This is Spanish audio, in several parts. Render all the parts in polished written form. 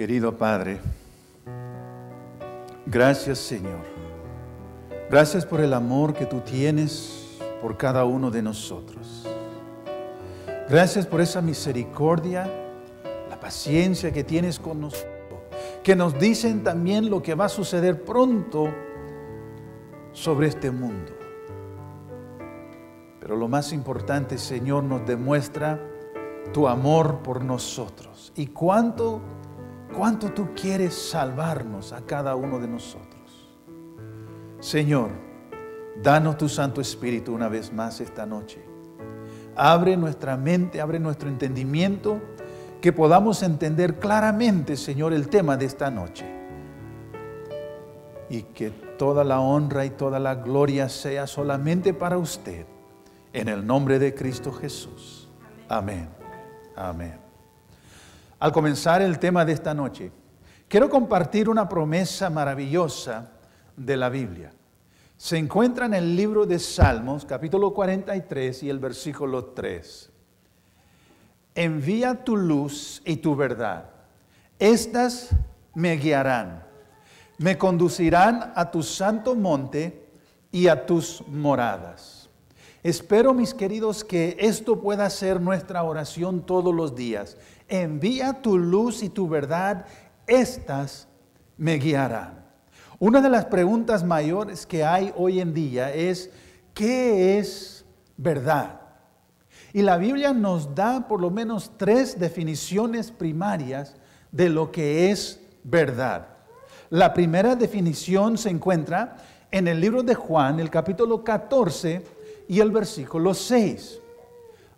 Querido Padre, gracias Señor. Gracias por el amor que tú tienes por cada uno de nosotros. Gracias por esa misericordia, la paciencia que tienes con nosotros, que nos dicen también lo que va a suceder pronto sobre este mundo. Pero lo más importante, Señor, nos demuestra tu amor por nosotros y cuánto tú quieres salvarnos a cada uno de nosotros. Señor, danos tu Santo Espíritu una vez más esta noche. Abre nuestra mente, abre nuestro entendimiento, que podamos entender claramente, Señor, el tema de esta noche. Y que toda la honra y toda la gloria sea solamente para usted. En el nombre de Cristo Jesús. Amén. Amén. Al comenzar el tema de esta noche, quiero compartir una promesa maravillosa de la Biblia. Se encuentra en el libro de Salmos, capítulo 43 y el versículo 3. Envía tu luz y tu verdad. Estas me guiarán, me conducirán a tu santo monte y a tus moradas. Espero, mis queridos, que esto pueda ser nuestra oración todos los días. Envía tu luz y tu verdad, estas me guiarán. Una de las preguntas mayores que hay hoy en día es, ¿qué es verdad? Y la Biblia nos da por lo menos 3 definiciones primarias de lo que es verdad. La primera definición se encuentra en el libro de Juan, el capítulo 14 y el versículo 6.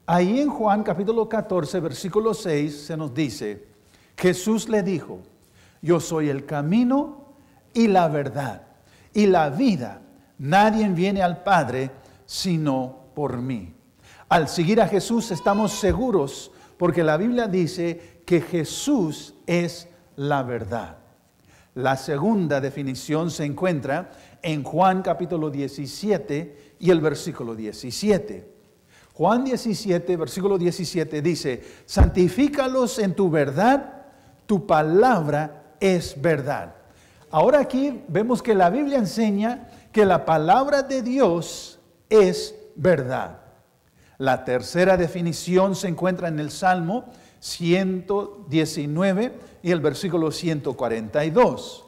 Ahí en Juan capítulo 14, versículo 6 se nos dice, Jesús le dijo, yo soy el camino y la verdad y la vida. Nadie viene al Padre sino por mí. Al seguir a Jesús estamos seguros porque la Biblia dice que Jesús es la verdad. La segunda definición se encuentra en Juan capítulo 17 y el versículo 17. Juan 17, versículo 17 dice, santifícalos en tu verdad, tu palabra es verdad. Ahora aquí vemos que la Biblia enseña que la palabra de Dios es verdad. La tercera definición se encuentra en el Salmo 119 y el versículo 142.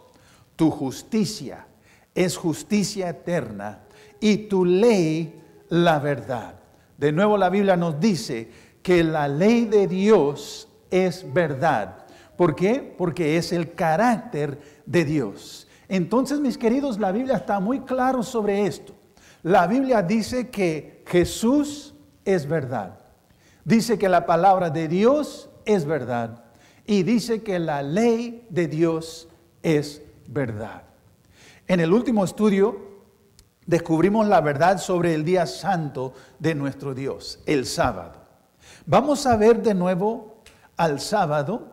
Tu justicia es justicia eterna y tu ley la verdad. De nuevo la Biblia nos dice que la ley de Dios es verdad. ¿Por qué? Porque es el carácter de Dios. Entonces, mis queridos, la Biblia está muy claro sobre esto. La Biblia dice que Jesús es verdad. Dice que la palabra de Dios es verdad. Y dice que la ley de Dios es verdad. En el último estudio descubrimos la verdad sobre el día santo de nuestro Dios, el sábado. Vamos a ver de nuevo al sábado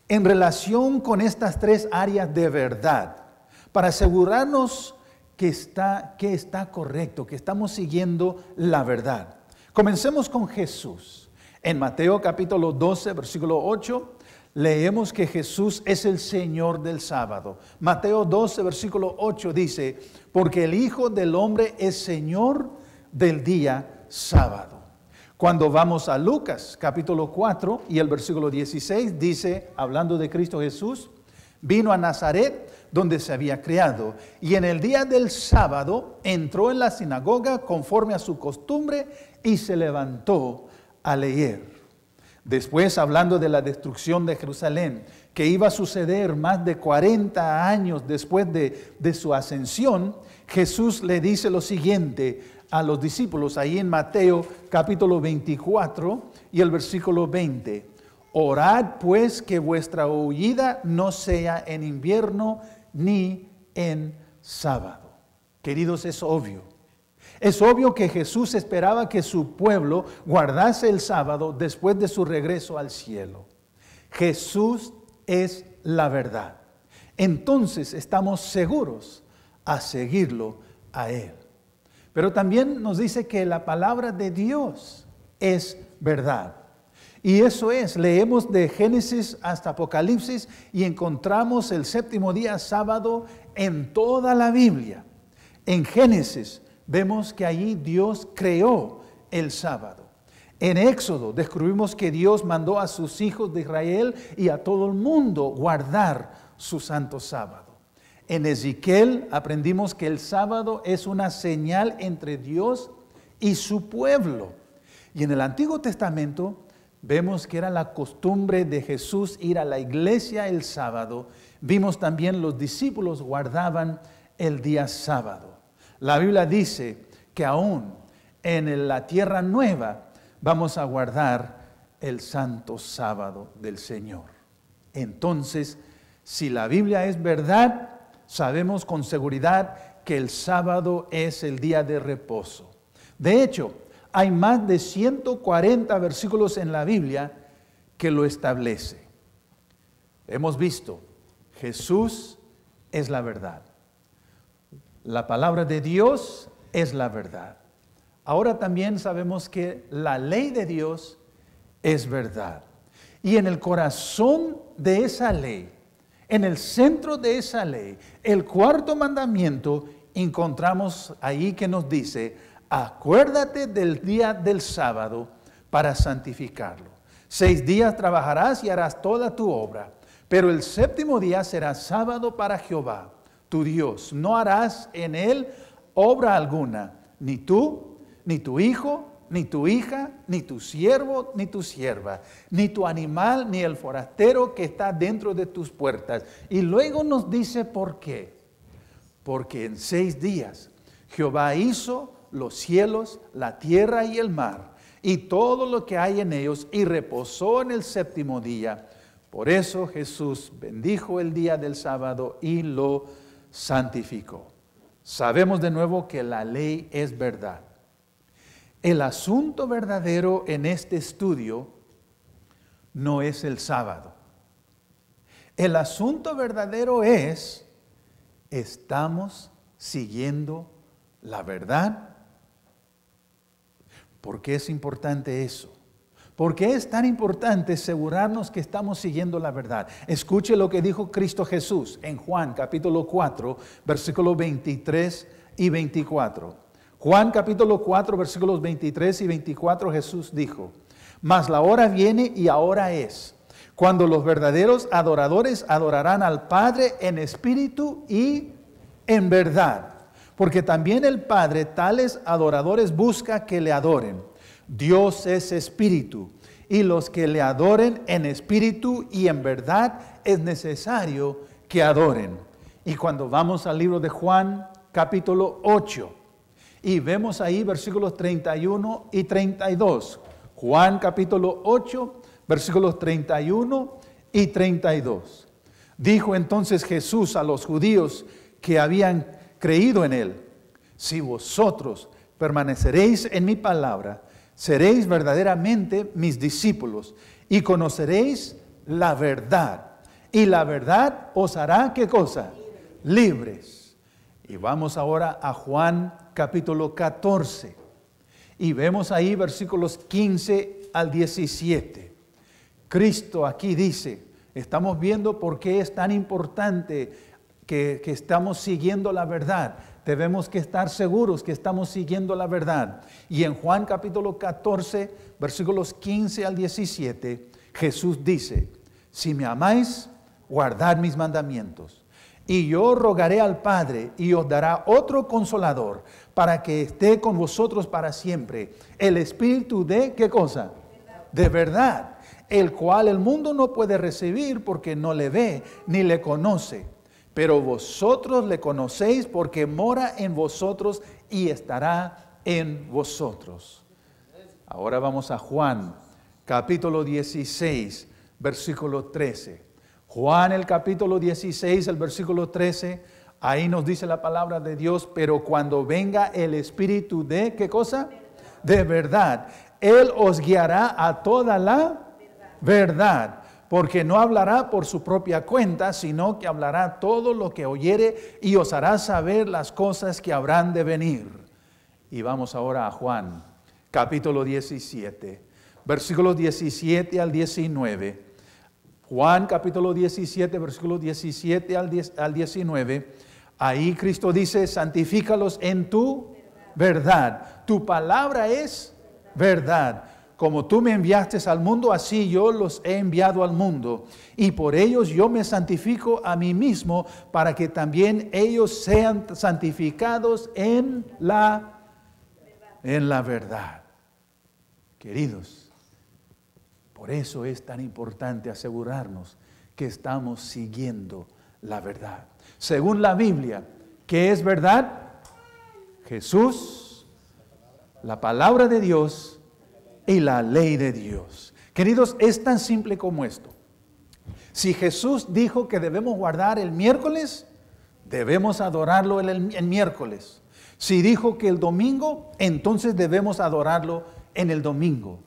en relación con estas 3 áreas de verdad, para asegurarnos que está correcto, que estamos siguiendo la verdad. Comencemos con Jesús. En Mateo capítulo 12, versículo 8, leemos que Jesús es el Señor del sábado. Mateo 12, versículo 8 dice, porque el Hijo del Hombre es Señor del día sábado. Cuando vamos a Lucas capítulo 4 y el versículo 16 dice, hablando de Cristo Jesús, vino a Nazaret donde se había criado y en el día del sábado entró en la sinagoga conforme a su costumbre y se levantó a leer. Después, hablando de la destrucción de Jerusalén, que iba a suceder más de 40 años después de su ascensión, Jesús le dice lo siguiente a los discípulos, ahí en Mateo capítulo 24 y el versículo 20. Orad pues que vuestra huida no sea en invierno ni en sábado. Queridos, es obvio. Es obvio que Jesús esperaba que su pueblo guardase el sábado después de su regreso al cielo. Jesús es la verdad. Entonces estamos seguros a seguirlo a Él. Pero también nos dice que la palabra de Dios es verdad. Y eso es, leemos de Génesis hasta Apocalipsis y encontramos el séptimo día, sábado, en toda la Biblia. En Génesis vemos que allí Dios creó el sábado. En Éxodo descubrimos que Dios mandó a sus hijos de Israel y a todo el mundo guardar su santo sábado. En Ezequiel aprendimos que el sábado es una señal entre Dios y su pueblo. Y en el Antiguo Testamento vemos que era la costumbre de Jesús ir a la iglesia el sábado. Vimos también los discípulos guardaban el día sábado. La Biblia dice que aún en la tierra nueva vamos a guardar el santo sábado del Señor. Entonces, si la Biblia es verdad, sabemos con seguridad que el sábado es el día de reposo. De hecho, hay más de 140 versículos en la Biblia que lo establece. Hemos visto, Jesús es la verdad. La palabra de Dios es la verdad. Ahora también sabemos que la ley de Dios es verdad. Y en el corazón de esa ley, en el centro de esa ley, el cuarto mandamiento, encontramos ahí que nos dice: acuérdate del día del sábado para santificarlo. 6 días trabajarás y harás toda tu obra, pero el séptimo día será sábado para Jehová, tu Dios. No harás en él obra alguna, ni tú, ni tu hijo, ni tu hija, ni tu siervo, ni tu sierva, ni tu animal, ni el forastero que está dentro de tus puertas. Y luego nos dice por qué. Porque en 6 días Jehová hizo los cielos, la tierra y el mar, y todo lo que hay en ellos, y reposó en el séptimo día. Por eso Jesús bendijo el día del sábado y lo santificó. Sabemos de nuevo que la ley es verdad. El asunto verdadero en este estudio no es el sábado. El asunto verdadero es, ¿estamos siguiendo la verdad? ¿Por qué es importante eso? ¿Por qué es tan importante asegurarnos que estamos siguiendo la verdad? Escuche lo que dijo Cristo Jesús en Juan capítulo 4, versículos 23 y 24. Juan capítulo 4, versículos 23 y 24, Jesús dijo: mas la hora viene y ahora es, cuando los verdaderos adoradores adorarán al Padre en espíritu y en verdad. Porque también el Padre tales adoradores busca que le adoren. Dios es espíritu, y los que le adoren en espíritu y en verdad es necesario que adoren. Y cuando vamos al libro de Juan, capítulo 8, y vemos ahí versículos 31 y 32. Juan capítulo 8, versículos 31 y 32. Dijo entonces Jesús a los judíos que habían creído en él: si vosotros permaneceréis en mi palabra, seréis verdaderamente mis discípulos y conoceréis la verdad. Y la verdad os hará, ¿qué cosa? Libres. Y vamos ahora a Juan capítulo 14. Y vemos ahí versículos 15 al 17. Cristo aquí dice, estamos viendo por qué es tan importante que estamos siguiendo la verdad. Debemos que estar seguros que estamos siguiendo la verdad. Y en Juan capítulo 14, versículos 15 al 17, Jesús dice: si me amáis, guardad mis mandamientos. Y yo rogaré al Padre y os dará otro consolador para que esté con vosotros para siempre. El Espíritu de, ¿qué cosa? De verdad, el cual el mundo no puede recibir porque no le ve ni le conoce. Pero vosotros le conocéis porque mora en vosotros y estará en vosotros. Ahora vamos a Juan, capítulo 16, versículo 13. Juan, el capítulo 16, el versículo 13, ahí nos dice la palabra de Dios: pero cuando venga el Espíritu de, ¿qué cosa? De verdad, Él os guiará a toda la verdad. Porque no hablará por su propia cuenta, sino que hablará todo lo que oyere y os hará saber las cosas que habrán de venir. Y vamos ahora a Juan, capítulo 17, versículos 17 al 19. Juan capítulo 17, versículos 17 al 19. Ahí Cristo dice, santifícalos en tu verdad. Tu palabra es verdad. Como tú me enviaste al mundo, así yo los he enviado al mundo. Y por ellos yo me santifico a mí mismo, para que también ellos sean santificados en la verdad. Queridos, por eso es tan importante asegurarnos que estamos siguiendo la verdad. Según la Biblia, ¿qué es verdad? Jesús, la palabra de Dios y la ley de Dios. Queridos, es tan simple como esto. Si Jesús dijo que debemos guardar el miércoles, debemos adorarlo el miércoles. Si dijo que el domingo, entonces debemos adorarlo en el domingo.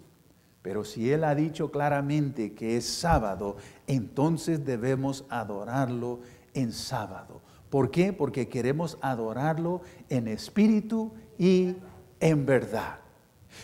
Pero si Él ha dicho claramente que es sábado, entonces debemos adorarlo en sábado. ¿Por qué? Porque queremos adorarlo en espíritu y en verdad.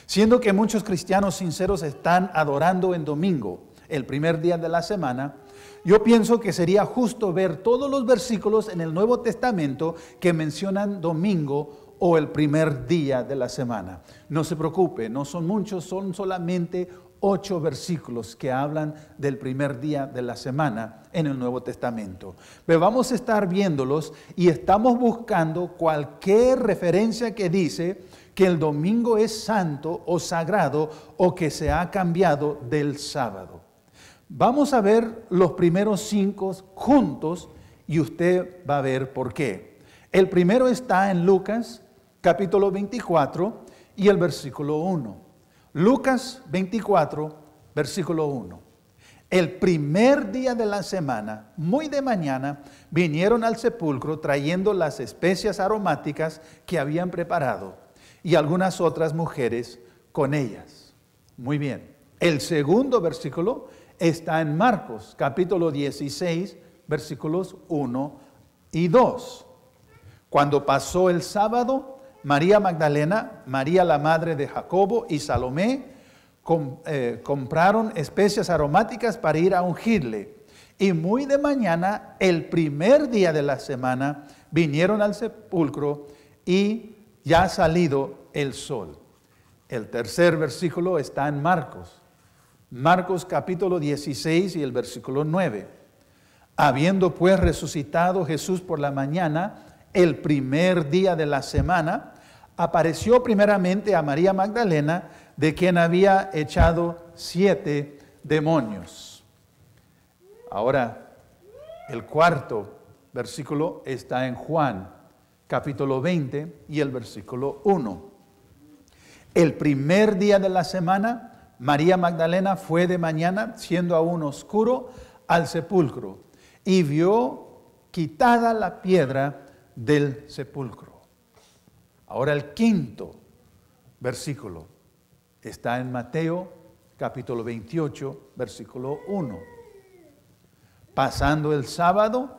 Siendo que muchos cristianos sinceros están adorando en domingo, el primer día de la semana, yo pienso que sería justo ver todos los versículos en el Nuevo Testamento que mencionan domingo o el primer día de la semana. No se preocupe, no son muchos, son solamente 8 versículos que hablan del primer día de la semana en el Nuevo Testamento. Pero vamos a estar viéndolos y estamos buscando cualquier referencia que dice que el domingo es santo o sagrado o que se ha cambiado del sábado. Vamos a ver los primeros 5 juntos y usted va a ver por qué. El primero está en Lucas capítulo 24 y el versículo 1. Lucas 24, versículo 1. El primer día de la semana, muy de mañana, vinieron al sepulcro trayendo las especias aromáticas que habían preparado y algunas otras mujeres con ellas. Muy bien. El segundo versículo está en Marcos, capítulo 16, versículos 1 y 2. Cuando pasó el sábado, María Magdalena, María la madre de Jacobo y Salomé compraron especias aromáticas para ir a ungirle. Y muy de mañana, el primer día de la semana, vinieron al sepulcro y ya ha salido el sol. El tercer versículo está en Marcos. Marcos capítulo 16 y el versículo 9. Habiendo pues resucitado Jesús por la mañana, el primer día de la semana, apareció primeramente a María Magdalena, de quien había echado 7 demonios. Ahora, el cuarto versículo está en Juan, capítulo 20 y el versículo 1. El primer día de la semana, María Magdalena fue de mañana, siendo aún oscuro, al sepulcro y vio quitada la piedra del sepulcro. Ahora el quinto versículo está en Mateo capítulo 28, versículo 1. Pasando el sábado,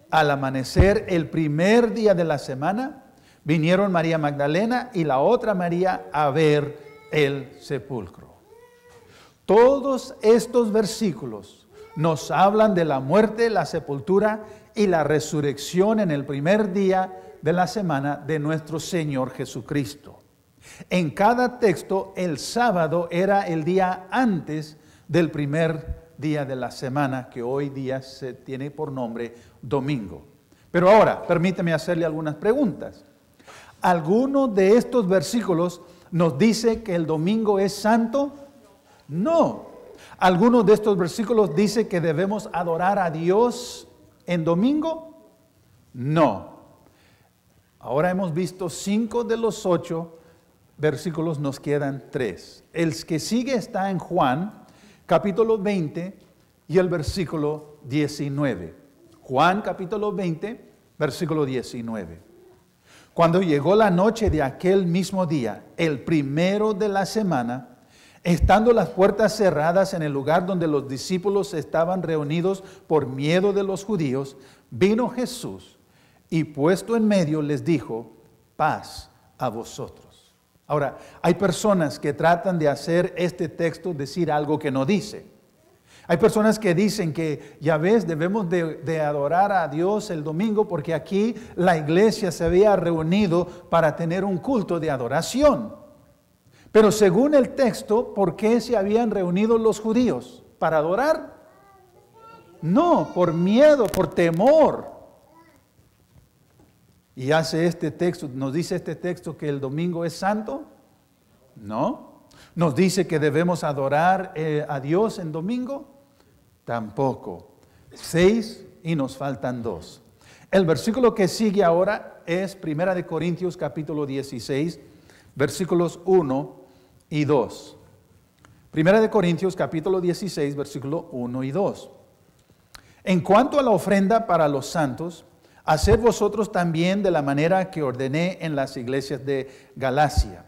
al amanecer el primer día de la semana, vinieron María Magdalena y la otra María a ver el sepulcro. Todos estos versículos nos hablan de la muerte, la sepultura y la resurrección en el primer día de la semana de nuestro Señor Jesucristo. En cada texto, el sábado era el día antes del primer día de la semana, que hoy día se tiene por nombre domingo. Pero ahora, permíteme hacerle algunas preguntas. ¿Alguno de estos versículos nos dice que el domingo es santo? No. ¿Alguno de estos versículos dice que debemos adorar a Dios en domingo? No. Ahora hemos visto 5 de los 8 versículos, nos quedan 3. El que sigue está en Juan, capítulo 20 y el versículo 19. Juan, capítulo 20, versículo 19. Cuando llegó la noche de aquel mismo día, el primero de la semana, estando las puertas cerradas en el lugar donde los discípulos estaban reunidos por miedo de los judíos, vino Jesús y puesto en medio les dijo: paz a vosotros. Ahora, hay personas que tratan de hacer este texto decir algo que no dice. Hay personas que dicen que, ya ves, debemos de adorar a Dios el domingo porque aquí la iglesia se había reunido para tener un culto de adoración. Pero según el texto, ¿por qué se habían reunido los judíos? ¿Para adorar? No, por miedo, por temor. Y hace este texto, nos dice este texto que el domingo es santo. No. Nos dice que debemos adorar a Dios en domingo. Tampoco. 6 y nos faltan 2. El versículo que sigue ahora es 1 Corintios capítulo 16, versículos 1 y 2. 1 Corintios capítulo 16, versículo 1 y 2. En cuanto a la ofrenda para los santos, haced vosotros también de la manera que ordené en las iglesias de Galacia.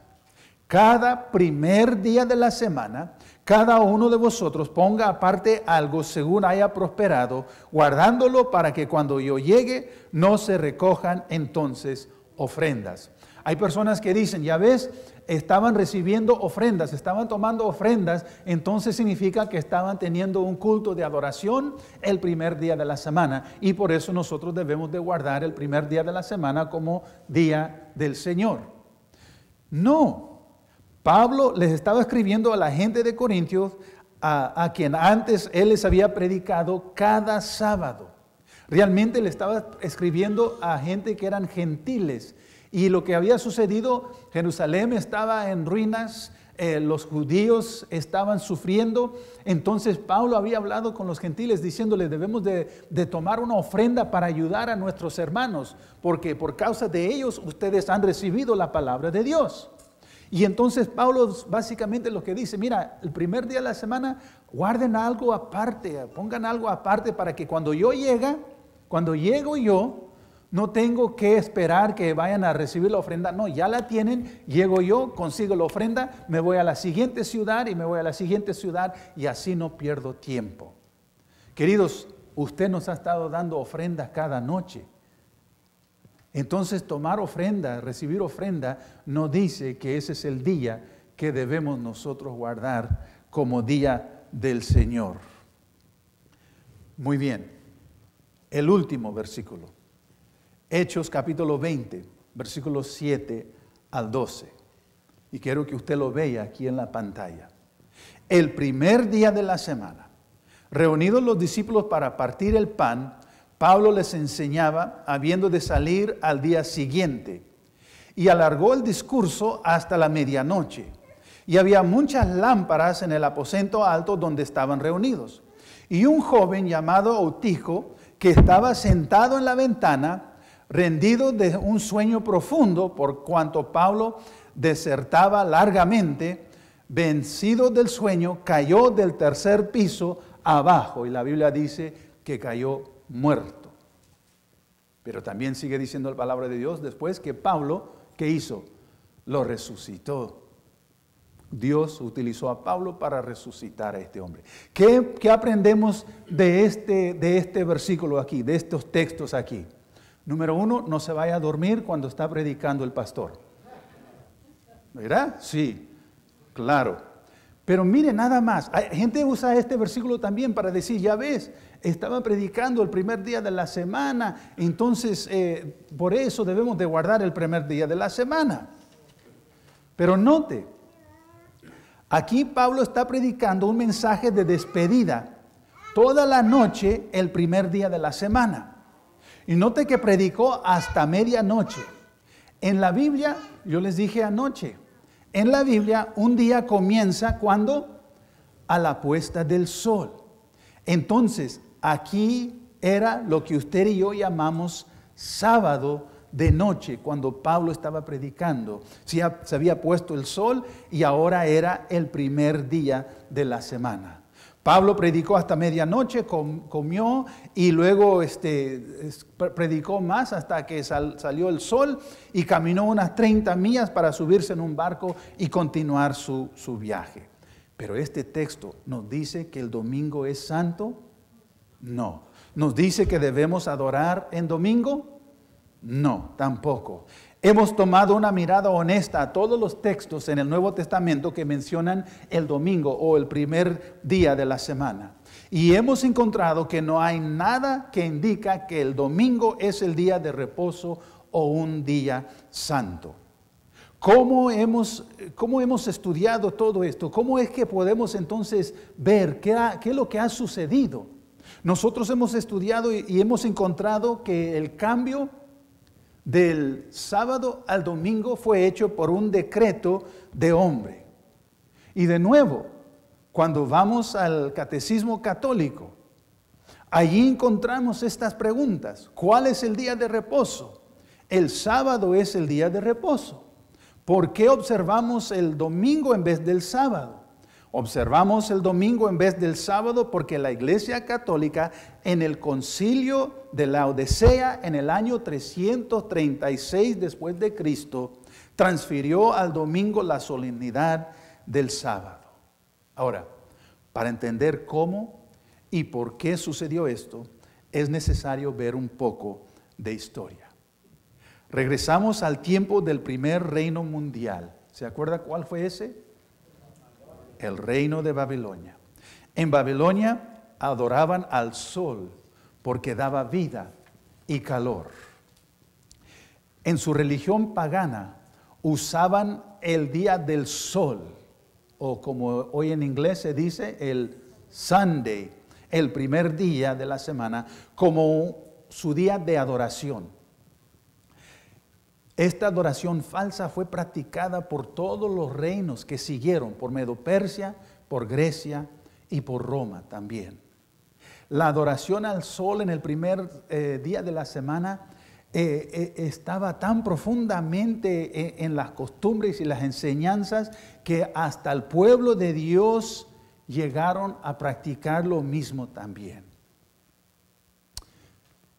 Cada primer día de la semana, cada uno de vosotros ponga aparte algo según haya prosperado, guardándolo para que cuando yo llegue no se recojan entonces ofrendas. Hay personas que dicen, ya ves, estaban recibiendo ofrendas, estaban tomando ofrendas, entonces significa que estaban teniendo un culto de adoración el primer día de la semana. Y por eso nosotros debemos de guardar el primer día de la semana como día del Señor. No. Pablo les estaba escribiendo a la gente de Corintios, a quien antes él les había predicado cada sábado. Realmente le estaba escribiendo a gente que eran gentiles. Y lo que había sucedido, Jerusalén estaba en ruinas, los judíos estaban sufriendo. Entonces Pablo había hablado con los gentiles diciéndoles, debemos de tomar una ofrenda para ayudar a nuestros hermanos, porque por causa de ellos ustedes han recibido la palabra de Dios. Y entonces Pablo básicamente lo que dice, mira, el primer día de la semana guarden algo aparte, pongan algo aparte para que cuando llego yo, no tengo que esperar que vayan a recibir la ofrenda. No, ya la tienen, llego yo, consigo la ofrenda, me voy a la siguiente ciudad y me voy a la siguiente ciudad y así no pierdo tiempo. Queridos, usted nos ha estado dando ofrendas cada noche. Entonces tomar ofrenda, recibir ofrenda, no dice que ese es el día que debemos nosotros guardar como día del Señor. Muy bien, el último versículo. Hechos capítulo 20, versículos 7 al 12. Y quiero que usted lo vea aquí en la pantalla. El primer día de la semana, reunidos los discípulos para partir el pan, Pablo les enseñaba, habiendo de salir al día siguiente, y alargó el discurso hasta la medianoche. Y había muchas lámparas en el aposento alto donde estaban reunidos. Y un joven llamado Eutico, que estaba sentado en la ventana, rendido de un sueño profundo, por cuanto Pablo disertaba largamente, vencido del sueño, cayó del tercer piso abajo. Y la Biblia dice que cayó muerto. Pero también sigue diciendo la palabra de Dios después que Pablo, ¿qué hizo? Lo resucitó. Dios utilizó a Pablo para resucitar a este hombre. ¿Qué aprendemos de este versículo aquí, de estos textos aquí? Número 1, no se vaya a dormir cuando está predicando el pastor. ¿Verdad? Sí, claro. Pero mire nada más, hay gente usa este versículo también para decir, ya ves, estaba predicando el primer día de la semana, entonces por eso debemos de guardar el primer día de la semana. Pero note, aquí Pablo está predicando un mensaje de despedida toda la noche el primer día de la semana. Y note que predicó hasta medianoche. En la Biblia, yo les dije anoche, en la Biblia un día comienza cuando a la puesta del sol. Entonces, aquí era lo que usted y yo llamamos sábado de noche, cuando Pablo estaba predicando. Se había puesto el sol y ahora era el primer día de la semana. Pablo predicó hasta medianoche, comió y luego predicó más hasta que salió el sol y caminó unas 30 millas para subirse en un barco y continuar su viaje. Pero este texto nos dice que el domingo es santo. No. ¿Nos dice que debemos adorar en domingo? No, tampoco. Hemos tomado una mirada honesta a todos los textos en el Nuevo Testamento que mencionan el domingo o el primer día de la semana. Y hemos encontrado que no hay nada que indica que el domingo es el día de reposo o un día santo. ¿Cómo hemos estudiado todo esto? ¿Cómo es que podemos entonces ver qué es lo que ha sucedido? Nosotros hemos estudiado y hemos encontrado que el cambio del sábado al domingo fue hecho por un decreto de hombre. Y de nuevo, cuando vamos al Catecismo Católico, allí encontramos estas preguntas. ¿Cuál es el día de reposo? El sábado es el día de reposo. ¿Por qué observamos el domingo en vez del sábado? Observamos el domingo en vez del sábado porque la Iglesia Católica en el concilio de Laodicea en el año 336 después de Cristo transfirió al domingo la solemnidad del sábado. Ahora, para entender cómo y por qué sucedió esto, es necesario ver un poco de historia. Regresamos al tiempo del primer reino mundial. ¿Se acuerda cuál fue ese? El reino de Babilonia. En Babilonia adoraban al sol porque daba vida y calor. En su religión pagana usaban el día del sol, o como hoy en inglés se dice, el Sunday, el primer día de la semana, como su día de adoración. Esta adoración falsa fue practicada por todos los reinos que siguieron, por Medo-Persia, por Grecia y por Roma también. La adoración al sol en el primer día de la semana estaba tan profundamente en las costumbres y las enseñanzas que hasta el pueblo de Dios llegaron a practicar lo mismo también.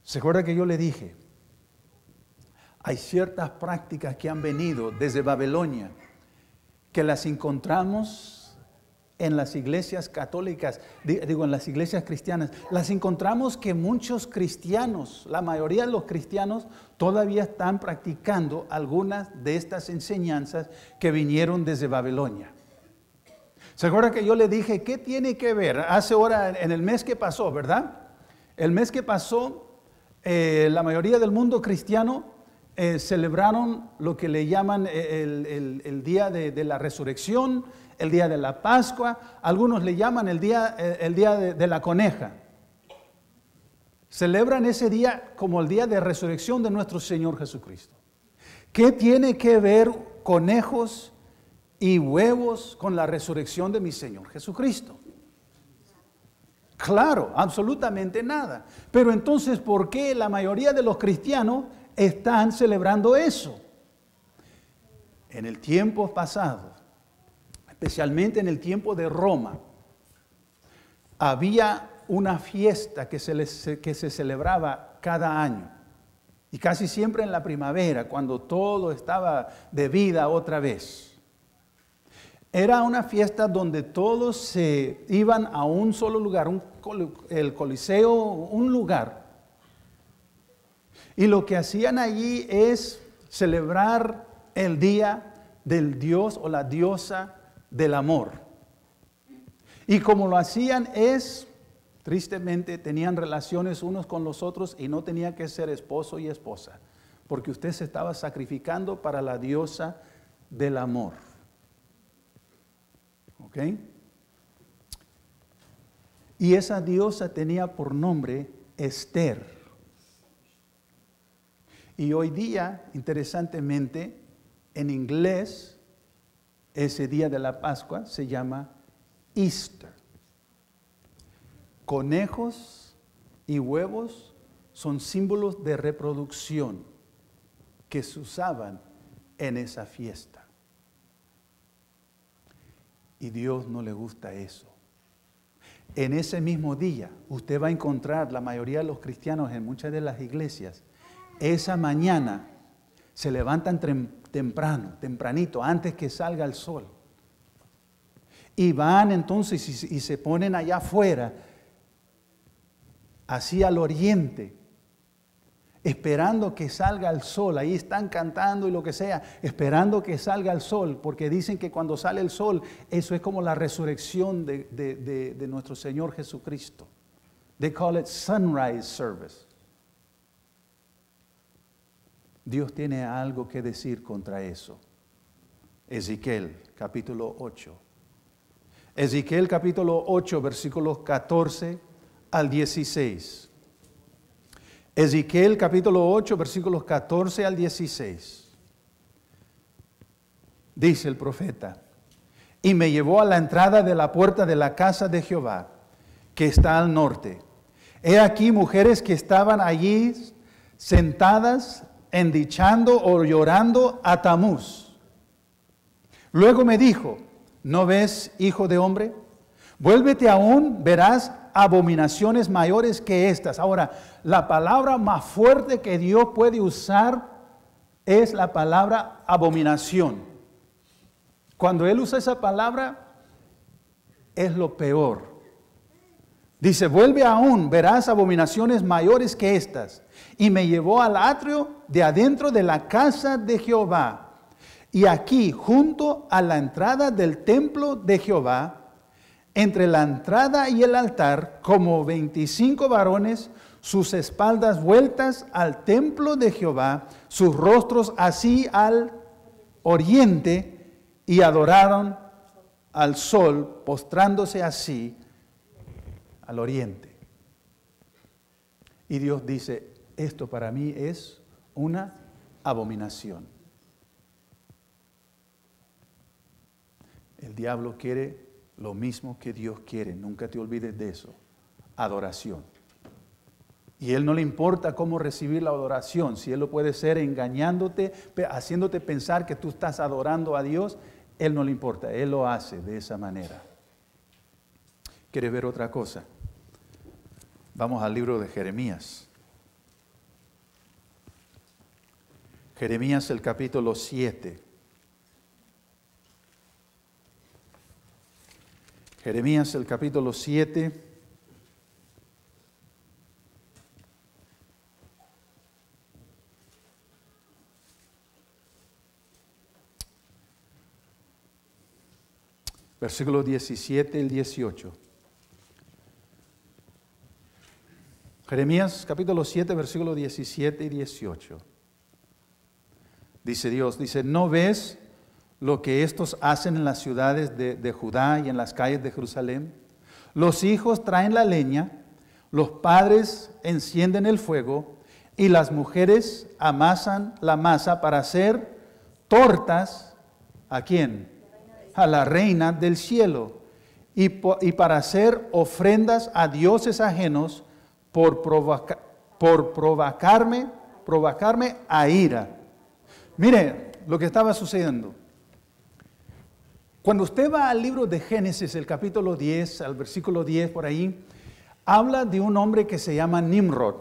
¿Se acuerda que yo le dije? Hay ciertas prácticas que han venido desde Babilonia que las encontramos en las iglesias católicas, en las iglesias cristianas. Las encontramos que muchos cristianos, la mayoría de los cristianos, todavía están practicando algunas de estas enseñanzas que vinieron desde Babilonia. ¿Se acuerda que yo le dije qué tiene que ver? Hace ahora, en el mes que pasó, ¿verdad? El mes que pasó, la mayoría del mundo cristiano celebraron lo que le llaman el día de la resurrección, el día de la Pascua, algunos le llaman el día de la coneja. Celebran ese día como el día de resurrección de nuestro Señor Jesucristo. ¿Qué tiene que ver conejos y huevos con la resurrección de mi Señor Jesucristo? Claro, absolutamente nada. Pero entonces, ¿por qué la mayoría de los cristianos están celebrando eso? En el tiempo pasado, especialmente en el tiempo de Roma, había una fiesta que se celebraba cada año. Y casi siempre en la primavera, cuando todo estaba de vida otra vez. Era una fiesta donde todos se iban a un solo lugar, el Coliseo, un lugar. Y lo que hacían allí es celebrar el día del dios o la diosa del amor. Y como lo hacían es, tristemente, tenían relaciones unos con los otros y no tenía que ser esposo y esposa, porque usted se estaba sacrificando para la diosa del amor. ¿Ok? Y esa diosa tenía por nombre Esther. Y hoy día, interesantemente, en inglés, ese día de la Pascua se llama Easter. Conejos y huevos son símbolos de reproducción que se usaban en esa fiesta. Y Dios no le gusta eso. En ese mismo día, usted va a encontrar la mayoría de los cristianos en muchas de las iglesias. Esa mañana se levantan tempranito, antes que salga el sol. Y van entonces y se ponen allá afuera, hacia el oriente. esperando que salga el sol. Ahí están cantando y lo que sea, esperando que salga el sol, porque dicen que cuando sale el sol, eso es como la resurrección de nuestro Señor Jesucristo. They call it sunrise service. Dios tiene algo que decir contra eso. Ezequiel capítulo 8. Ezequiel capítulo 8, versículos 14 al 16. Ezequiel capítulo 8, versículos 14 al 16. Dice el profeta: y me llevó a la entrada de la puerta de la casa de Jehová, que está al norte. He aquí mujeres que estaban allí sentadas, endichando o llorando a Tamuz. Luego me dijo: ¿no ves, hijo de hombre? Vuélvete aún, verás abominaciones mayores que estas. Ahora, la palabra más fuerte que Dios puede usar es la palabra abominación. Cuando Él usa esa palabra, es lo peor. Dice: vuelve aún, verás abominaciones mayores que estas. Y me llevó al atrio de adentro de la casa de Jehová. Y aquí, junto a la entrada del templo de Jehová, entre la entrada y el altar, como 25 varones, sus espaldas vueltas al templo de Jehová, sus rostros así al oriente, y adoraron al sol, postrándose así al oriente. Y Dios dice: esto para mí es una abominación. El diablo quiere lo mismo que Dios quiere, nunca te olvides de eso: adoración. Y Él no le importa cómo recibir la adoración. Si Él lo puede hacer engañándote, haciéndote pensar que tú estás adorando a Dios, Él no le importa, Él lo hace de esa manera. ¿Quieres ver otra cosa? Vamos al libro de Jeremías. Jeremías, el capítulo 7. Jeremías, el capítulo 7. Versículos 17 y 18. Jeremías capítulo 7, versículos 17 y 18. Dice Dios, dice: ¿no ves lo que estos hacen en las ciudades de Judá y en las calles de Jerusalén? Los hijos traen la leña, los padres encienden el fuego y las mujeres amasan la masa para hacer tortas. ¿A quién? A la reina del cielo. Y para hacer ofrendas a dioses ajenos por provocarme a ira. Mire lo que estaba sucediendo. Cuando usted va al libro de Génesis, el capítulo 10, al versículo 10 por ahí, habla de un hombre que se llama Nimrod.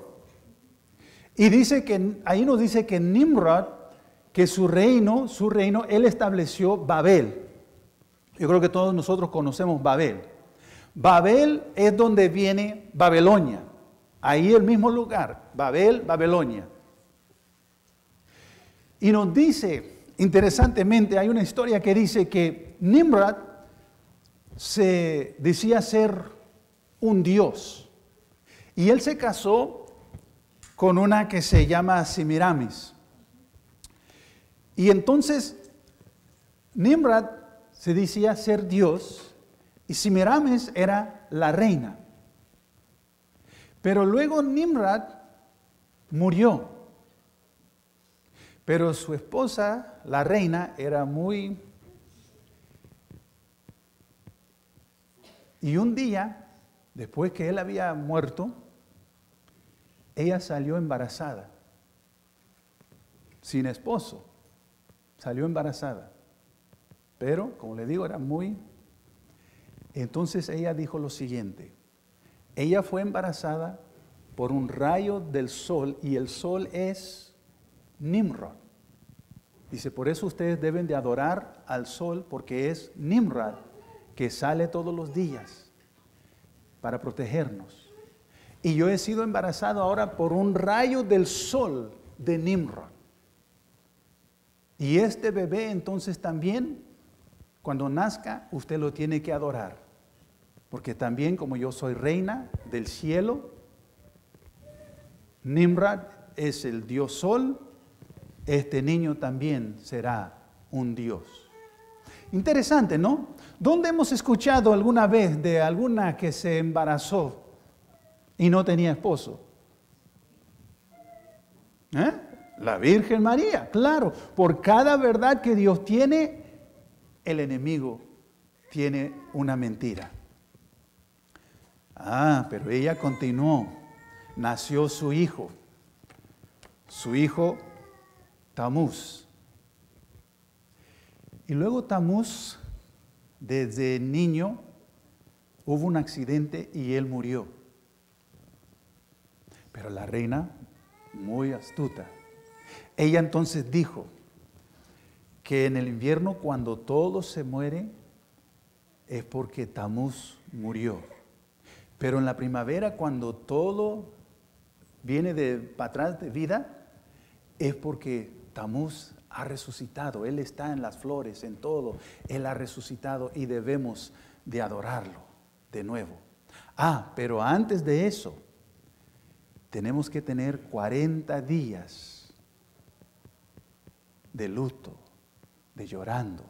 Y dice que, ahí nos dice que Nimrod, que su reino, él estableció Babel. Yo creo que todos nosotros conocemos Babel. Babel es donde viene Babilonia. Ahí el mismo lugar, Babel, Babilonia. Y nos dice, interesantemente, hay una historia que dice que Nimrod se decía ser un dios. Y él se casó con una que se llama Semiramis. Y entonces Nimrod se decía ser Dios y Semiramis era la reina. Pero luego Nimrod murió. Pero su esposa, la reina, era muy... Y un día, después que él había muerto, ella salió embarazada. Sin esposo. Salió embarazada. Pero, como le digo, era muy... Entonces ella dijo lo siguiente. Ella fue embarazada por un rayo del sol y el sol es Nimrod. Dice, por eso ustedes deben de adorar al sol porque es Nimrod que sale todos los días para protegernos. Y yo he sido embarazado ahora por un rayo del sol de Nimrod. Y este bebé entonces también, cuando nazca, usted lo tiene que adorar. Porque también como yo soy reina del cielo, Nimrod es el dios sol, este niño también será un dios. Interesante, ¿no? ¿Dónde hemos escuchado alguna vez de alguna que se embarazó y no tenía esposo? La Virgen María, claro. Por cada verdad que Dios tiene, el enemigo tiene una mentira. Pero ella continuó. Nació su hijo Tamuz. Y luego Tamuz, desde niño, hubo un accidente y él murió. Pero la reina, muy astuta, ella entonces dijo que en el invierno cuando todo se muere es porque Tamuz murió. Pero en la primavera cuando todo viene para atrás de vida es porque Tamuz ha resucitado. Él está en las flores, en todo. Él ha resucitado y debemos de adorarlo de nuevo. Pero antes de eso, tenemos que tener 40 días de luto, de llorando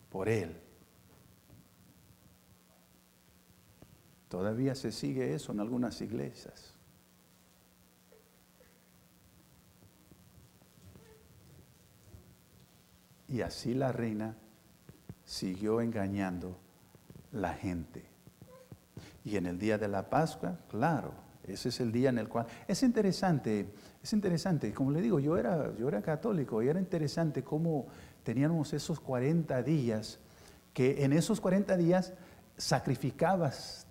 por Él. Todavía se sigue eso en algunas iglesias. Y así la reina siguió engañando la gente. Y en el día de la Pascua, claro, ese es el día en el cual... Es interesante, como le digo, yo era católico y era interesante cómo teníamos esos 40 días, que en esos 40 días te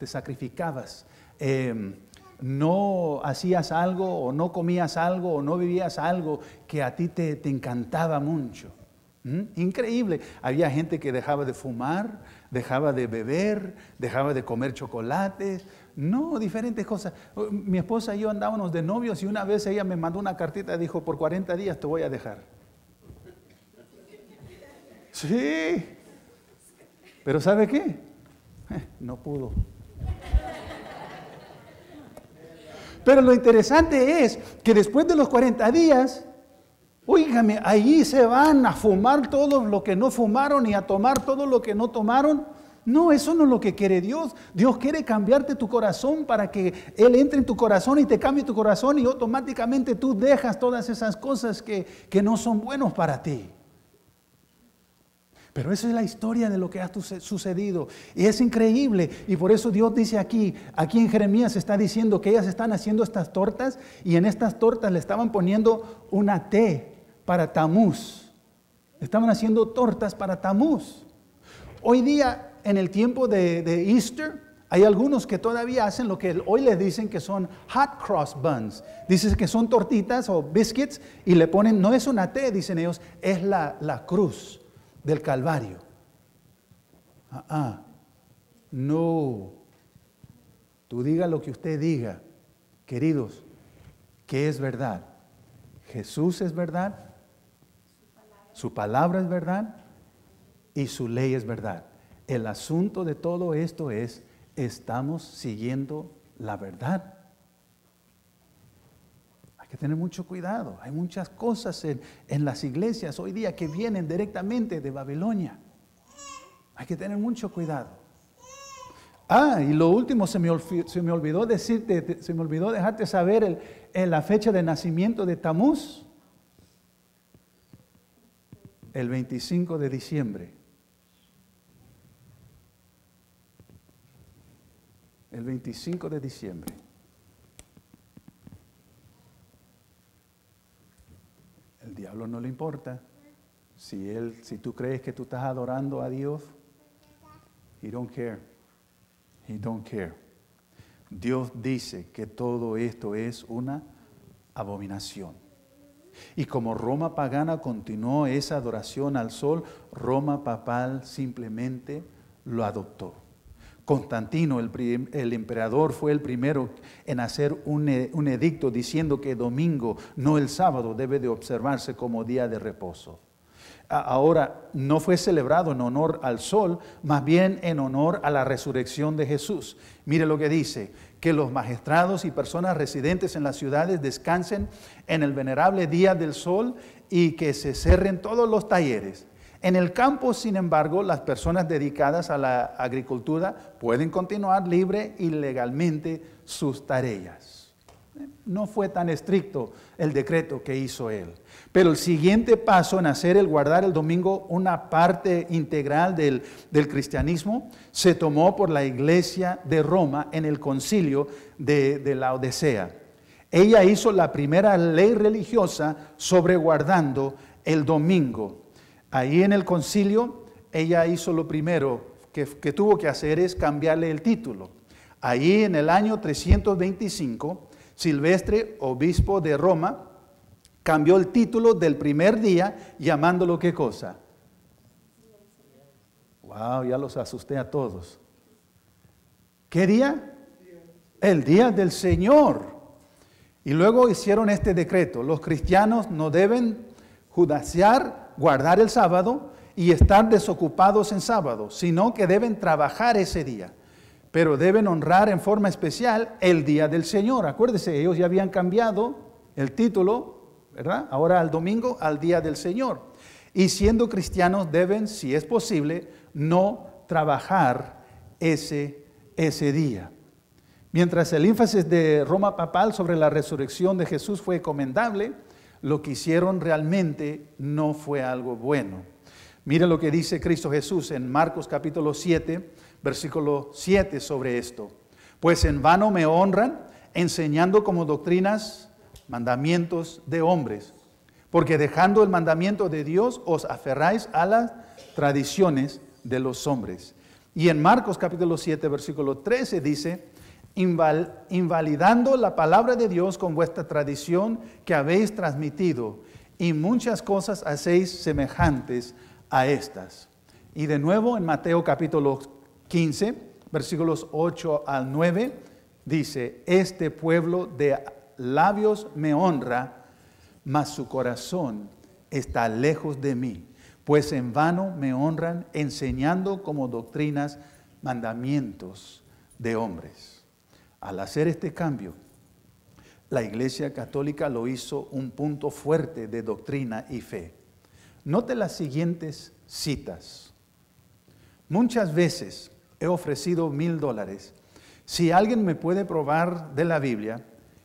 sacrificabas, no hacías algo o no comías algo o no vivías algo que a ti te encantaba mucho. Increíble. Había gente que dejaba de fumar, dejaba de beber, dejaba de comer chocolates, diferentes cosas. Mi esposa y yo andábamos de novios y una vez ella me mandó una cartita y dijo, por 40 días te voy a dejar. Sí, pero ¿sabe qué? No pudo. Pero lo interesante es que después de los 40 días, óigame, allí se van a fumar todo lo que no fumaron y a tomar todo lo que no tomaron. No, eso no es lo que quiere Dios. Dios quiere cambiarte tu corazón para que Él entre en tu corazón y te cambie tu corazón y automáticamente tú dejas todas esas cosas que no son buenos para ti. Pero esa es la historia de lo que ha sucedido. Y es increíble. Y por eso Dios dice aquí en Jeremías está diciendo que ellas están haciendo estas tortas y en estas tortas le estaban poniendo una T para Tamuz. Estaban haciendo tortas para Tamuz. Hoy día, en el tiempo de Easter, hay algunos que todavía hacen lo que hoy les dicen que son hot cross buns. Dicen que son tortitas o biscuits y le ponen, no es una T, dicen ellos, es la cruz del Calvario. No. Tú diga lo que usted diga, queridos, que es verdad. Jesús es verdad, su palabra es verdad y su ley es verdad. El asunto de todo esto es, ¿estamos siguiendo la verdad? Hay que tener mucho cuidado. Hay muchas cosas en las iglesias hoy día que vienen directamente de Babilonia. Hay que tener mucho cuidado. Y lo último, se me olvidó decirte, se me olvidó dejarte saber la fecha de nacimiento de Tamuz. El 25 de diciembre. El 25 de diciembre. El diablo no le importa. Si tú crees que tú estás adorando a Dios, he don't care. He don't care. Dios dice que todo esto es una abominación. Y como Roma pagana continuó esa adoración al sol, Roma papal simplemente lo adoptó. Constantino, el emperador, fue el primero en hacer un edicto diciendo que domingo, no el sábado, debe de observarse como día de reposo. Ahora, no fue celebrado en honor al sol, más bien en honor a la resurrección de Jesús. Mire lo que dice, que los magistrados y personas residentes en las ciudades descansen en el venerable día del sol y que se cerren todos los talleres. En el campo, sin embargo, las personas dedicadas a la agricultura pueden continuar libre y legalmente sus tareas. No fue tan estricto el decreto que hizo él. Pero el siguiente paso en hacer el guardar el domingo una parte integral del cristianismo se tomó por la iglesia de Roma en el concilio de Laodicea. Ella hizo la primera ley religiosa sobre guardando el domingo. Ahí en el concilio, ella hizo lo primero que tuvo que hacer es cambiarle el título. Ahí en el año 325, Silvestre, obispo de Roma, cambió el título del primer día llamándolo ¿qué cosa? Wow, ya los asusté a todos. ¿Qué día? El día del Señor. Y luego hicieron este decreto. Los cristianos no deben judaciar, guardar el sábado y estar desocupados en sábado, sino que deben trabajar ese día. Pero deben honrar en forma especial el día del Señor. Acuérdense, ellos ya habían cambiado el título, ¿verdad? Ahora al domingo, al día del Señor. Y siendo cristianos deben, si es posible, no trabajar ese día. Mientras el énfasis de Roma papal sobre la resurrección de Jesús fue recomendable, lo que hicieron realmente no fue algo bueno. Mira lo que dice Cristo Jesús en Marcos capítulo 7, versículo 7 sobre esto. Pues en vano me honran, enseñando como doctrinas mandamientos de hombres, porque dejando el mandamiento de Dios os aferráis a las tradiciones de los hombres. Y en Marcos capítulo 7, versículo 13 dice, invalidando la palabra de Dios con vuestra tradición que habéis transmitido, y muchas cosas hacéis semejantes a estas. Y de nuevo en Mateo capítulo 15, versículos 8 al 9, dice, este pueblo de labios me honra, mas su corazón está lejos de mí, pues en vano me honran enseñando como doctrinas mandamientos de hombres. Al hacer este cambio, la Iglesia Católica lo hizo un punto fuerte de doctrina y fe. Note las siguientes citas. Muchas veces he ofrecido $1,000. Si alguien me puede probar de la Biblia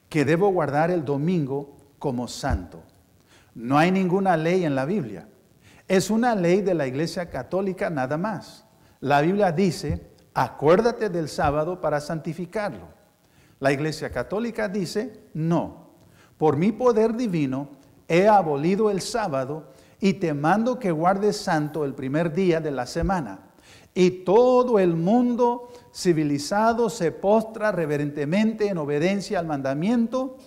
que debo guardar el domingo como santo. No hay ninguna ley en la Biblia. Es una ley de la Iglesia Católica nada más. La Biblia dice, acuérdate del sábado para santificarlo. La Iglesia Católica dice, no, por mi poder divino he abolido el sábado y te mando que guardes santo el primer día de la semana. Y todo el mundo civilizado se postra reverentemente en obediencia al mandamiento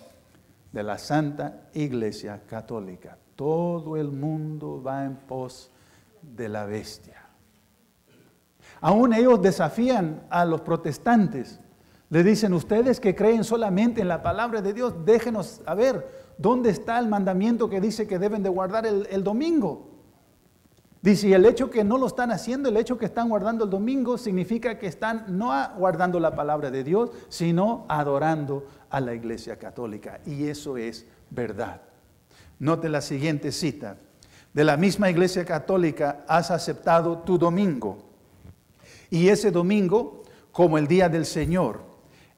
de la Santa Iglesia Católica. Todo el mundo va en pos de la bestia. Aún ellos desafían a los protestantes. Le dicen, ustedes que creen solamente en la palabra de Dios, déjenos saber dónde está el mandamiento que dice que deben de guardar el domingo. Dice, y el hecho que no lo están haciendo, el hecho que están guardando el domingo, significa que están no guardando la palabra de Dios, sino adorando a la Iglesia Católica. Y eso es verdad. Note la siguiente cita. De la misma Iglesia Católica has aceptado tu domingo. Y ese domingo, como el día del Señor,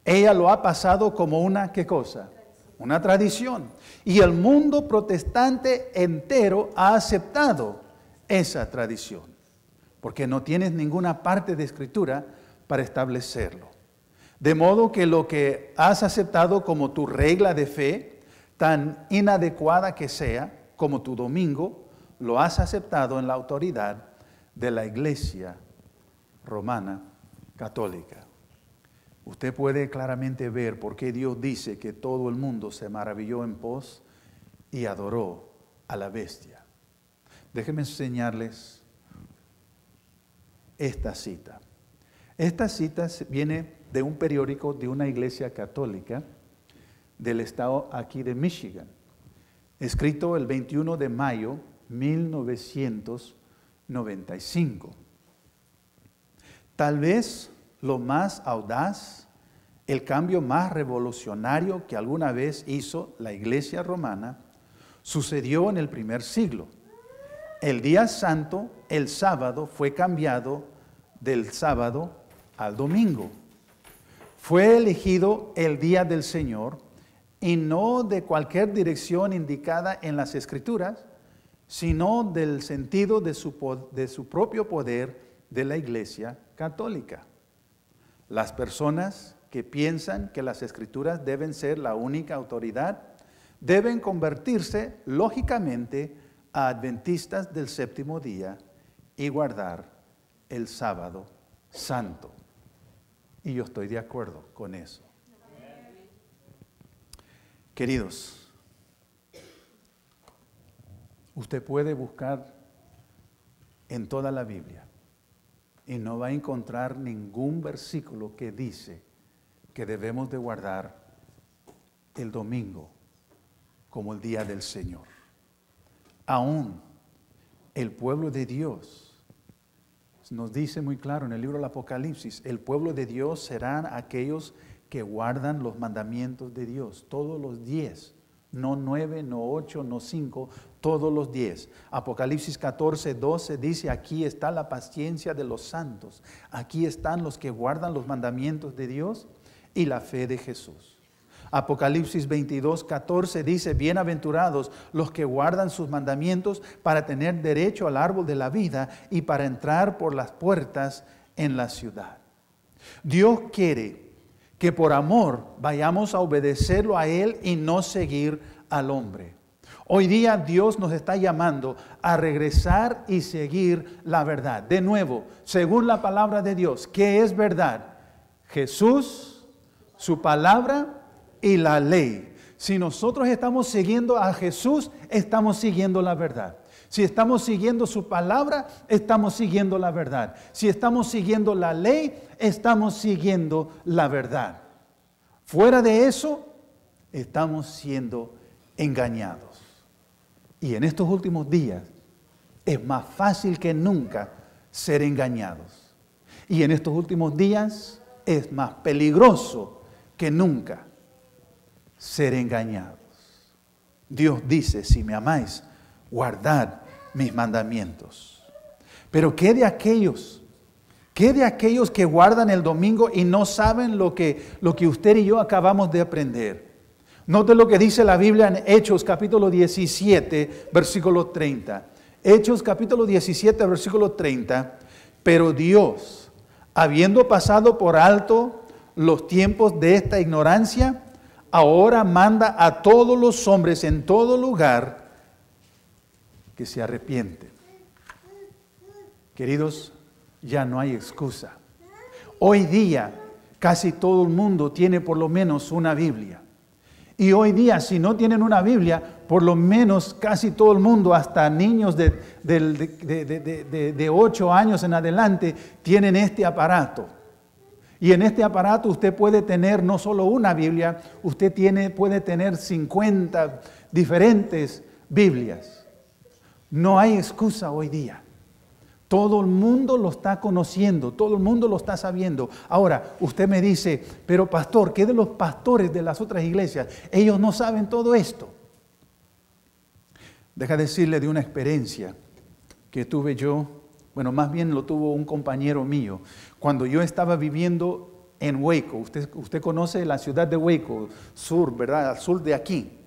ella lo ha pasado como una, ¿qué cosa? Una tradición. Y el mundo protestante entero ha aceptado esa tradición, porque no tienes ninguna parte de escritura para establecerlo. De modo que lo que has aceptado como tu regla de fe, tan inadecuada que sea como tu domingo, lo has aceptado en la autoridad de la Iglesia Romana Católica. Usted puede claramente ver por qué Dios dice que todo el mundo se maravilló en pos y adoró a la bestia. Déjenme enseñarles esta cita. Esta cita viene de un periódico de una iglesia católica del estado aquí de Michigan, escrito el 21 de mayo 1995. Tal vez lo más audaz, el cambio más revolucionario que alguna vez hizo la iglesia romana, sucedió en el primer siglo. El día santo, el sábado, fue cambiado del sábado al domingo. Fue elegido el día del Señor y no de cualquier dirección indicada en las Escrituras, sino del sentido de su propio poder de la Iglesia Católica. Las personas que piensan que las Escrituras deben ser la única autoridad deben convertirse lógicamente a adventistas del séptimo día y guardar el sábado santo. Y yo estoy de acuerdo con eso. Queridos, usted puede buscar en toda la Biblia y no va a encontrar ningún versículo que dice que debemos de guardar el domingo como el día del Señor. Aún el pueblo de Dios nos dice muy claro en el libro del Apocalipsis, el pueblo de Dios serán aquellos que guardan los mandamientos de Dios, todos los 10, no 9, no 8, no 5, todos los 10. Apocalipsis 14, 12 dice, aquí está la paciencia de los santos, aquí están los que guardan los mandamientos de Dios y la fe de Jesús. Apocalipsis 22, 14 dice, bienaventurados los que guardan sus mandamientos para tener derecho al árbol de la vida y para entrar por las puertas en la ciudad. Dios quiere que por amor vayamos a obedecerlo a Él y no seguir al hombre. Hoy día Dios nos está llamando a regresar y seguir la verdad. De nuevo, según la palabra de Dios, ¿qué es verdad? Jesús, su palabra y la ley. Si nosotros estamos siguiendo a Jesús, estamos siguiendo la verdad. Si estamos siguiendo su palabra, estamos siguiendo la verdad. Si estamos siguiendo la ley, estamos siguiendo la verdad. Fuera de eso, estamos siendo engañados. Y en estos últimos días, es más fácil que nunca ser engañados. Y en estos últimos días, es más peligroso que nunca ser engañados. Dios dice, si me amáis, guardad mis mandamientos. Pero ¿qué de aquellos que guardan el domingo y no saben lo que usted y yo acabamos de aprender? Note lo que dice la Biblia en Hechos capítulo 17, versículo 30. Hechos capítulo 17, versículo 30. Pero Dios, habiendo pasado por alto los tiempos de esta ignorancia, ahora manda a todos los hombres en todo lugar que se arrepienten. Queridos, ya no hay excusa. Hoy día casi todo el mundo tiene por lo menos una Biblia. Y hoy día, si no tienen una Biblia, por lo menos casi todo el mundo, hasta niños de 8 años en adelante, tienen este aparato. Y en este aparato usted puede tener no solo una Biblia, usted puede tener 50 diferentes Biblias. No hay excusa hoy día. Todo el mundo lo está conociendo, todo el mundo lo está sabiendo. Ahora, usted me dice, pero pastor, ¿qué de los pastores de las otras iglesias? Ellos no saben todo esto. Deja decirle de una experiencia que tuve yo, bueno, más bien lo tuvo un compañero mío. Cuando yo estaba viviendo en Waco, usted conoce la ciudad de Waco, sur, ¿verdad? Al sur de aquí.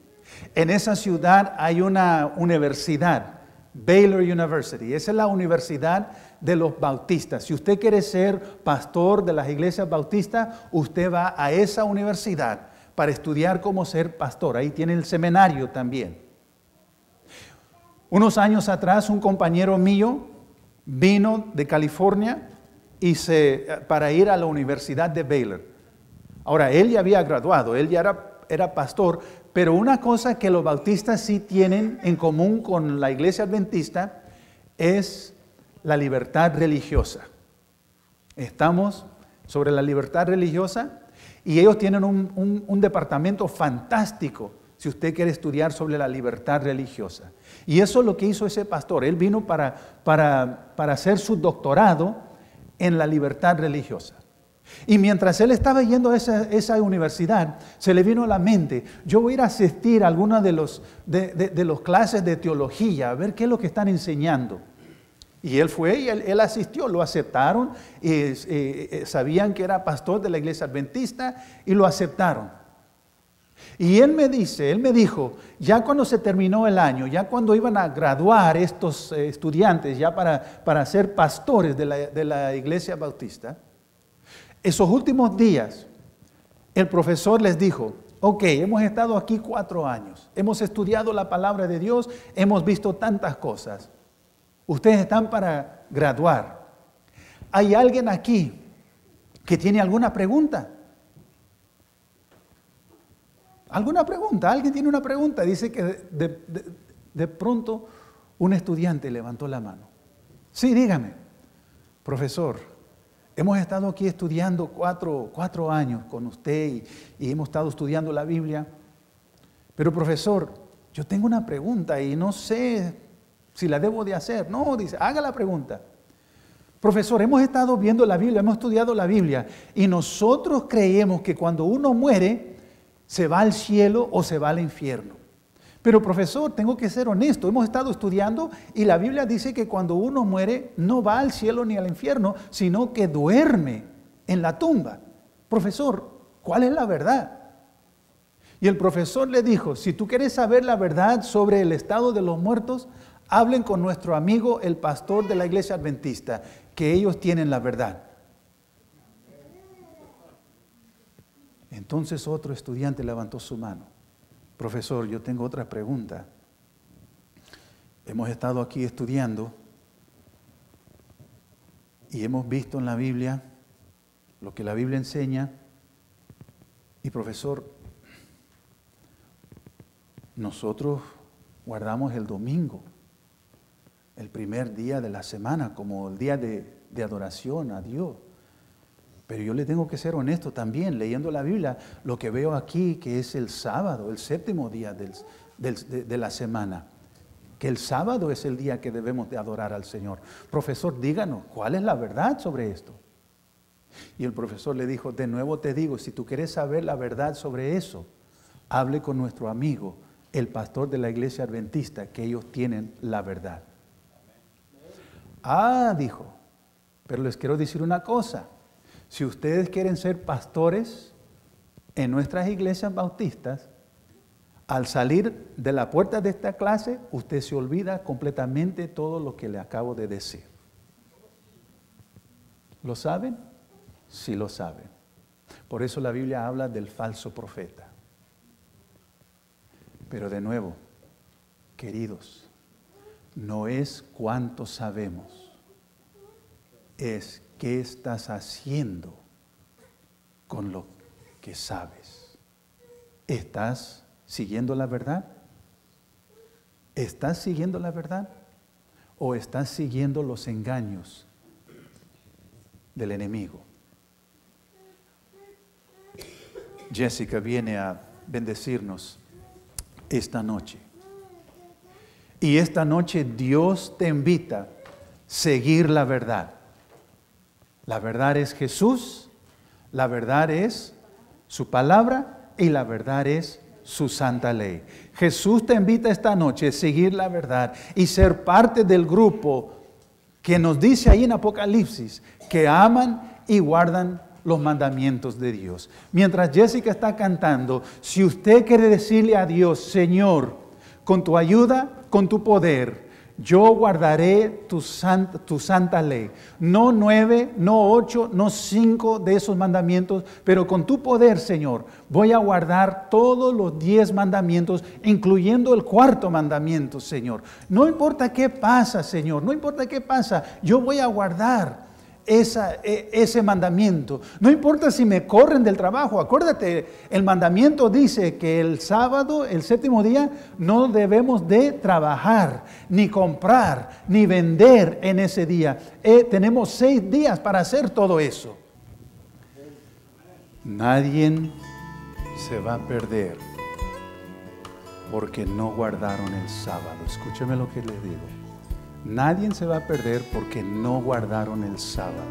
En esa ciudad hay una universidad, Baylor University. Esa es la universidad de los bautistas. Si usted quiere ser pastor de las iglesias bautistas, usted va a esa universidad para estudiar cómo ser pastor. Ahí tiene el seminario también. Unos años atrás, un compañero mío vino de California para ir a la Universidad de Baylor. Ahora, él ya había graduado, él ya era pastor, pero una cosa que los bautistas sí tienen en común con la iglesia adventista es la libertad religiosa. Estamos sobre la libertad religiosa, y ellos tienen un departamento fantástico si usted quiere estudiar sobre la libertad religiosa. Y eso es lo que hizo ese pastor. Él vino para hacer su doctorado en la libertad religiosa. Y mientras él estaba yendo a esa universidad, se le vino a la mente, yo voy a ir a asistir a alguna de los clases de teología, a ver qué es lo que están enseñando. Y él fue y él asistió, lo aceptaron, sabían que era pastor de la iglesia adventista y lo aceptaron. Y él me dijo, ya cuando se terminó el año, ya cuando iban a graduar estos estudiantes, ya para ser pastores de la iglesia bautista, esos últimos días, el profesor les dijo, ok, hemos estado aquí 4 años, hemos estudiado la palabra de Dios, hemos visto tantas cosas. Ustedes están para graduar. ¿Hay alguien aquí que tiene alguna pregunta? ¿Alguna pregunta? ¿Alguien tiene una pregunta? Dice que de pronto un estudiante levantó la mano. Sí, dígame. Profesor, hemos estado aquí estudiando 4 años con usted y hemos estado estudiando la Biblia. Pero profesor, yo tengo una pregunta y no sé si la debo de hacer. No, dice, haga la pregunta. Profesor, hemos estado viendo la Biblia, hemos estudiado la Biblia y nosotros creemos que cuando uno muere se va al cielo o se va al infierno. Pero profesor, tengo que ser honesto, hemos estado estudiando y la Biblia dice que cuando uno muere no va al cielo ni al infierno, sino que duerme en la tumba. Profesor, ¿cuál es la verdad? Y el profesor le dijo, si tú quieres saber la verdad sobre el estado de los muertos, hablen con nuestro amigo, el pastor de la iglesia adventista, que ellos tienen la verdad. Entonces otro estudiante levantó su mano. Profesor, yo tengo otra pregunta. Hemos estado aquí estudiando y hemos visto en la Biblia lo que la Biblia enseña. Y profesor, nosotros guardamos el domingo, el primer día de la semana, como el día de adoración a Dios. Pero yo le tengo que ser honesto también, leyendo la Biblia, lo que veo aquí, que es el sábado, el 7º día de la semana, que el sábado es el día que debemos de adorar al Señor. Profesor, díganos, ¿cuál es la verdad sobre esto? Y el profesor le dijo, de nuevo te digo, si tú quieres saber la verdad sobre eso, hable con nuestro amigo, el pastor de la iglesia adventista, que ellos tienen la verdad. Ah, dijo, pero les quiero decir una cosa. Si ustedes quieren ser pastores en nuestras iglesias bautistas, al salir de la puerta de esta clase, usted se olvida completamente todo lo que le acabo de decir. ¿Lo saben? Sí lo saben. Por eso la Biblia habla del falso profeta. Pero de nuevo, queridos, no es cuánto sabemos, es qué estás haciendo con lo que sabes. ¿Estás siguiendo la verdad? ¿Estás siguiendo la verdad? ¿O estás siguiendo los engaños del enemigo? Jessica viene a bendecirnos esta noche. Y esta noche Dios te invita a seguir la verdad. La verdad es Jesús, la verdad es su palabra y la verdad es su santa ley. Jesús te invita esta noche a seguir la verdad y ser parte del grupo que nos dice ahí en Apocalipsis que aman y guardan los mandamientos de Dios. Mientras Jessica está cantando, si usted quiere decirle a Dios, Señor, con tu ayuda, con tu poder, yo guardaré tu santa ley. No 9, no 8, no 5 de esos mandamientos, pero con tu poder, Señor, voy a guardar todos los 10 mandamientos, incluyendo el 4º mandamiento, Señor. No importa qué pasa, Señor, no importa qué pasa, yo voy a guardar ese mandamiento. No importa si me corren del trabajo. Acuérdate, el mandamiento dice que el sábado, el 7º día, no debemos de trabajar, ni comprar, ni vender en ese día. Tenemos 6 días para hacer todo eso. Nadie se va a perder porque no guardaron el sábado. Escúcheme lo que les digo. Nadie se va a perder porque no guardaron el sábado.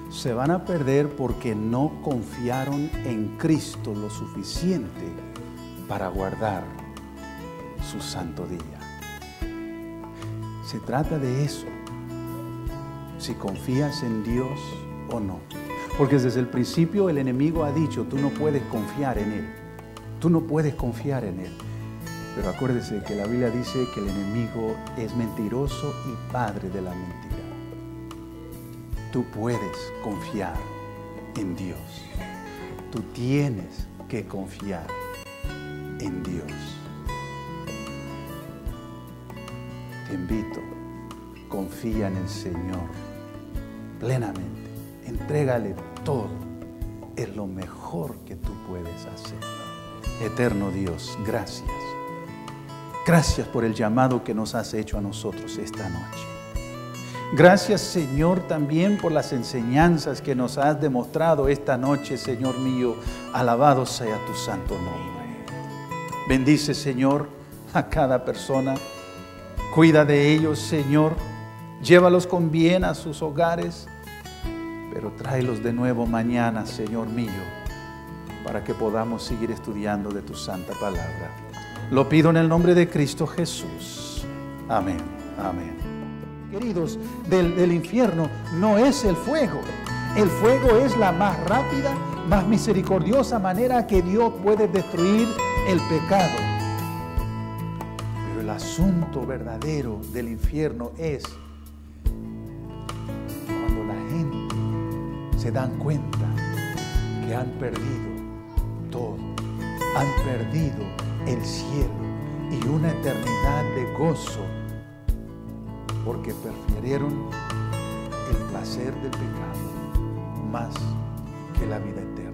Se van a perder porque no confiaron en Cristo lo suficiente para guardar su santo día. Se trata de eso. Si confías en Dios o no. Porque desde el principio el enemigo ha dicho, tú no puedes confiar en Él. Tú no puedes confiar en Él. Pero acuérdese que la Biblia dice que el enemigo es mentiroso y padre de la mentira. Tú puedes confiar en Dios. Tú tienes que confiar en Dios. Te invito, confía en el Señor plenamente. Entrégale todo. Es lo mejor que tú puedes hacer. Eterno Dios, gracias. Gracias por el llamado que nos has hecho a nosotros esta noche. Gracias, Señor, también por las enseñanzas que nos has demostrado esta noche, Señor mío. Alabado sea tu santo nombre. Bendice, Señor, a cada persona. Cuida de ellos, Señor. Llévalos con bien a sus hogares. Pero tráelos de nuevo mañana, Señor mío, para que podamos seguir estudiando de tu santa palabra. Lo pido en el nombre de Cristo Jesús. Amén. Amén. Queridos, del infierno no es el fuego. El fuego es la más rápida, más misericordiosa manera que Dios puede destruir el pecado. Pero el asunto verdadero del infierno es cuando la gente se dan cuenta que han perdido todo. Han perdido el cielo y una eternidad de gozo porque prefirieron el placer del pecado más que la vida eterna.